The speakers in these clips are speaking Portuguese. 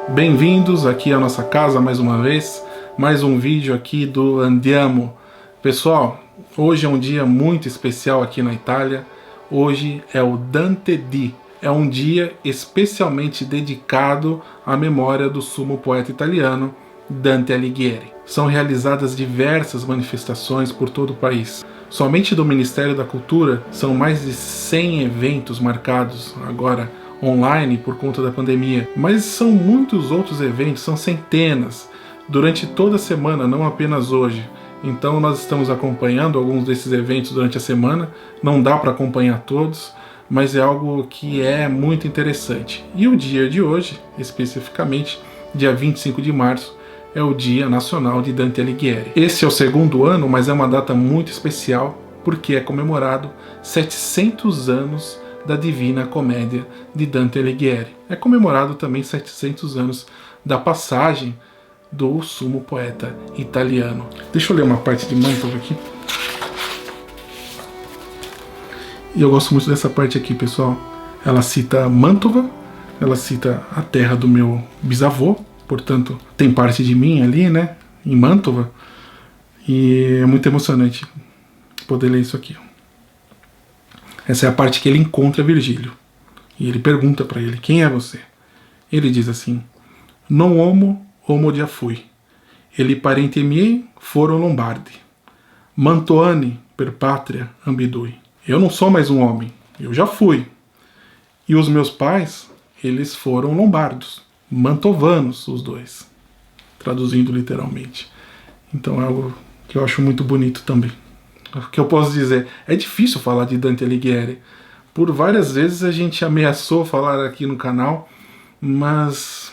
Bem-vindos aqui à nossa casa mais uma vez, mais um vídeo aqui do Andiamo. Pessoal, hoje é um dia muito especial aqui na Itália. Hoje é o Dante Di, é um dia especialmente dedicado à memória do sumo poeta italiano Dante Alighieri. São realizadas diversas manifestações por todo o país. Somente do Ministério da Cultura são mais de 100 eventos marcados agora online por conta da pandemia, mas são muitos outros eventos, são centenas, durante toda a semana, não apenas hoje. Então nós estamos acompanhando alguns desses eventos durante a semana, não dá para acompanhar todos, mas é algo que é muito interessante. E o dia de hoje, especificamente, dia 25 de março, é o Dia Nacional de Dante Alighieri. Esse é o segundo ano, mas é uma data muito especial, porque é comemorado 700 anos da Divina Comédia de Dante Alighieri. É comemorado também 700 anos da passagem do sumo poeta italiano. Deixa eu ler uma parte de Mantova aqui. E eu gosto muito dessa parte aqui, pessoal. Ela cita Mantova, ela cita a terra do meu bisavô, portanto tem parte de mim ali, né, em Mantova. E é muito emocionante poder ler isso aqui. Essa é a parte que ele encontra Virgílio. E ele pergunta para ele, quem é você? Ele diz assim, non homo dia fui, ele parente miei foram lombardi, mantoani per patria ambidui. Eu não sou mais um homem, eu já fui. E os meus pais, eles foram lombardos, mantovanos os dois, traduzindo literalmente. Então é algo que eu acho muito bonito também. O que eu posso dizer? É difícil falar de Dante Alighieri. Por várias vezes a gente ameaçou falar aqui no canal, mas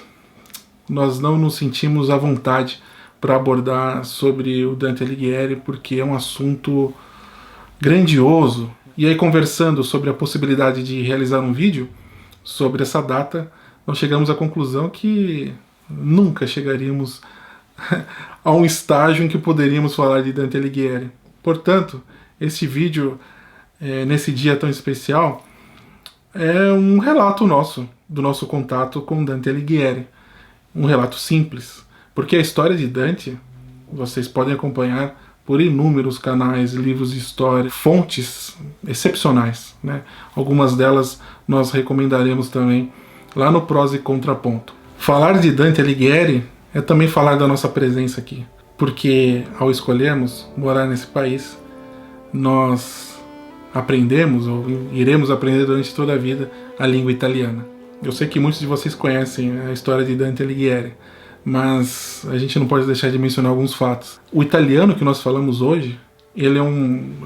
nós não nos sentimos à vontade para abordar sobre o Dante Alighieri, porque é um assunto grandioso. E aí, conversando sobre a possibilidade de realizar um vídeo sobre essa data, nós chegamos à conclusão que nunca chegaríamos a um estágio em que poderíamos falar de Dante Alighieri. Portanto, esse vídeo, nesse dia tão especial, é um relato nosso, do nosso contato com Dante Alighieri. Um relato simples, porque a história de Dante, vocês podem acompanhar por inúmeros canais, livros de história, fontes excepcionais, né? Algumas delas nós recomendaremos também lá no Prós e Contraponto. Falar de Dante Alighieri é também falar da nossa presença aqui. Porque ao escolhermos morar nesse país, nós aprendemos, ou iremos aprender durante toda a vida, a língua italiana. Eu sei que muitos de vocês conhecem a história de Dante Alighieri, mas a gente não pode deixar de mencionar alguns fatos. O italiano que nós falamos hoje, ele é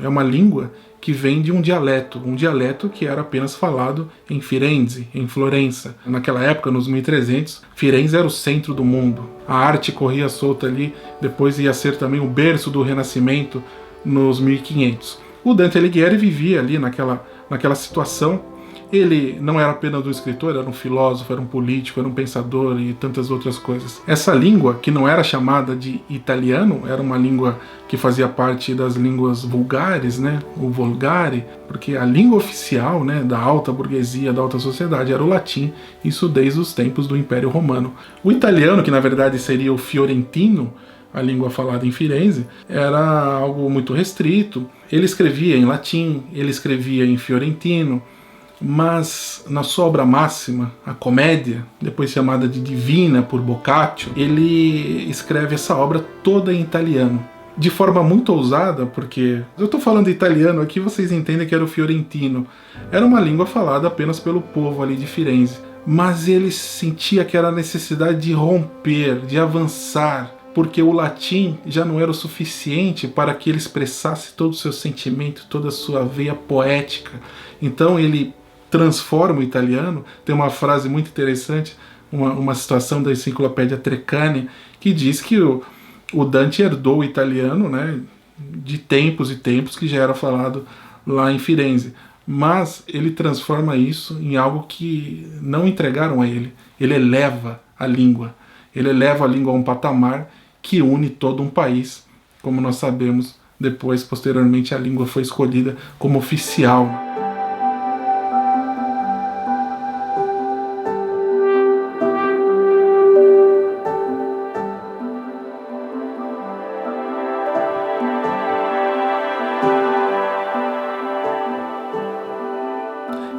uma língua que vem de um dialeto que era apenas falado em Firenze, em Florença. Naquela época, nos 1300, Firenze era o centro do mundo. A arte corria solta ali, depois ia ser também o berço do Renascimento nos 1500. O Dante Alighieri vivia ali naquela situação. Ele não era apenas um escritor, era um filósofo, era um político, era um pensador e tantas outras coisas. Essa língua, que não era chamada de italiano, era uma língua que fazia parte das línguas vulgares, né? O volgare, porque a língua oficial, né, da alta burguesia, da alta sociedade, era o latim, isso desde os tempos do Império Romano. O italiano, que na verdade seria o fiorentino, a língua falada em Firenze, era algo muito restrito. Ele escrevia em latim, ele escrevia em fiorentino, mas na sua obra máxima, a Comédia, depois chamada de Divina por Boccaccio, ele escreve essa obra toda em italiano. De forma muito ousada, porque eu estou falando italiano aqui, vocês entendem que era o fiorentino. Era uma língua falada apenas pelo povo ali de Firenze. Mas ele sentia que era a necessidade de romper, de avançar, porque o latim já não era o suficiente para que ele expressasse todo o seu sentimento, toda a sua veia poética. Então ele transforma o italiano. Tem uma frase muito interessante, uma citação da enciclopédia Treccani, que diz que o Dante herdou o italiano, né, de tempos e tempos, que já era falado lá em Firenze. Mas ele transforma isso em algo que não entregaram a ele. Ele eleva a língua. Ele eleva a língua a um patamar que une todo um país. Como nós sabemos, depois, posteriormente, a língua foi escolhida como oficial.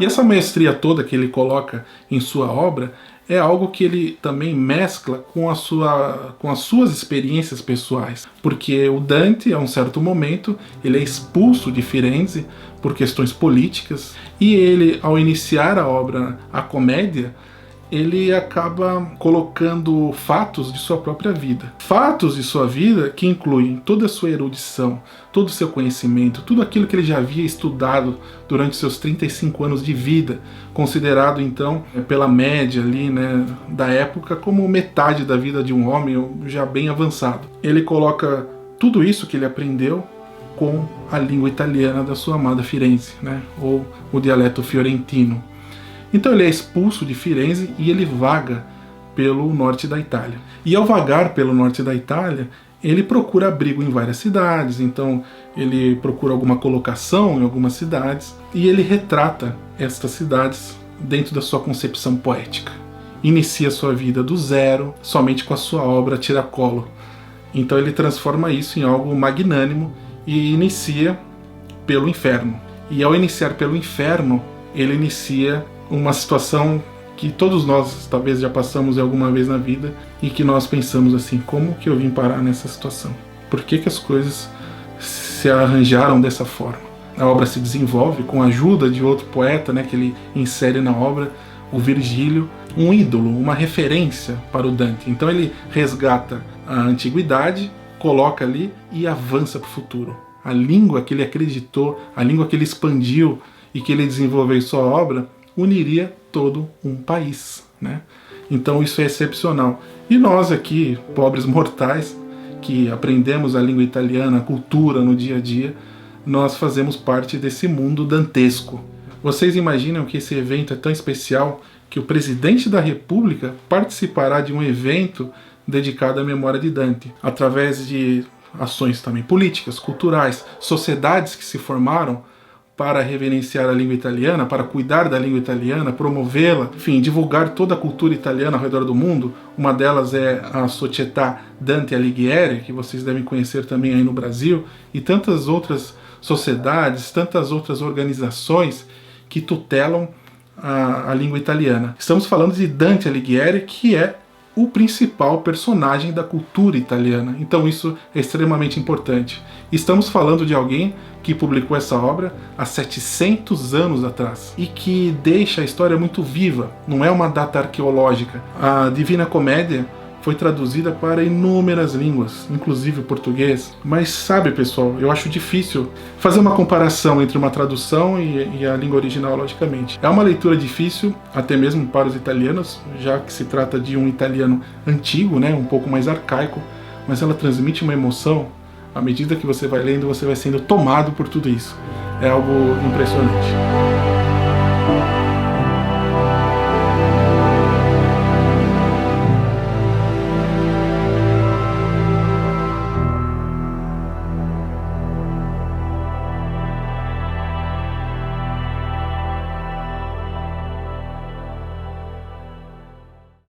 E essa maestria toda que ele coloca em sua obra é algo que ele também mescla com as suas experiências pessoais. Porque o Dante, a um certo momento, ele é expulso de Firenze por questões políticas, e ele, ao iniciar a obra, a comédia, ele acaba colocando fatos de sua própria vida. Fatos de sua vida que incluem toda a sua erudição, todo o seu conhecimento, tudo aquilo que ele já havia estudado durante seus 35 anos de vida, considerado então pela média ali, né, da época como metade da vida de um homem já bem avançado. Ele coloca tudo isso que ele aprendeu com a língua italiana da sua amada Firenze, né, ou o dialeto fiorentino. Então ele é expulso de Firenze e ele vaga pelo norte da Itália. E ao vagar pelo norte da Itália, ele procura abrigo em várias cidades, então ele procura alguma colocação em algumas cidades e ele retrata estas cidades dentro da sua concepção poética. Inicia sua vida do zero, somente com a sua obra Tiracolo. Então ele transforma isso em algo magnânimo e inicia pelo inferno. E ao iniciar pelo inferno, ele inicia uma situação que todos nós talvez já passamos alguma vez na vida e que nós pensamos assim, como que eu vim parar nessa situação? Por que as coisas se arranjaram dessa forma? A obra se desenvolve com a ajuda de outro poeta, né, que ele insere na obra, o Virgílio, um ídolo, uma referência para o Dante. Então ele resgata a antiguidade, coloca ali e avança para o futuro. A língua que ele acreditou, a língua que ele expandiu e que ele desenvolveu em sua obra, uniria todo um país, né? Então isso é excepcional. E nós aqui, pobres mortais, que aprendemos a língua italiana, a cultura no dia a dia, nós fazemos parte desse mundo dantesco. Vocês imaginam que esse evento é tão especial que o presidente da República participará de um evento dedicado à memória de Dante, através de ações também políticas, culturais, sociedades que se formaram para reverenciar a língua italiana, para cuidar da língua italiana, promovê-la, enfim, divulgar toda a cultura italiana ao redor do mundo. Uma delas é a Società Dante Alighieri, que vocês devem conhecer também aí no Brasil, e tantas outras sociedades, tantas outras organizações que tutelam a língua italiana. Estamos falando de Dante Alighieri, que é o principal personagem da cultura italiana. Então isso é extremamente importante. Estamos falando de alguém que publicou essa obra há 700 anos atrás e que deixa a história muito viva, não é uma data arqueológica. A Divina Comédia foi traduzida para inúmeras línguas, inclusive o português. Mas sabe, pessoal, eu acho difícil fazer uma comparação entre uma tradução e a língua original, logicamente. É uma leitura difícil, até mesmo para os italianos, já que se trata de um italiano antigo, né, um pouco mais arcaico, mas ela transmite uma emoção. À medida que você vai lendo, você vai sendo tomado por tudo isso. É algo impressionante.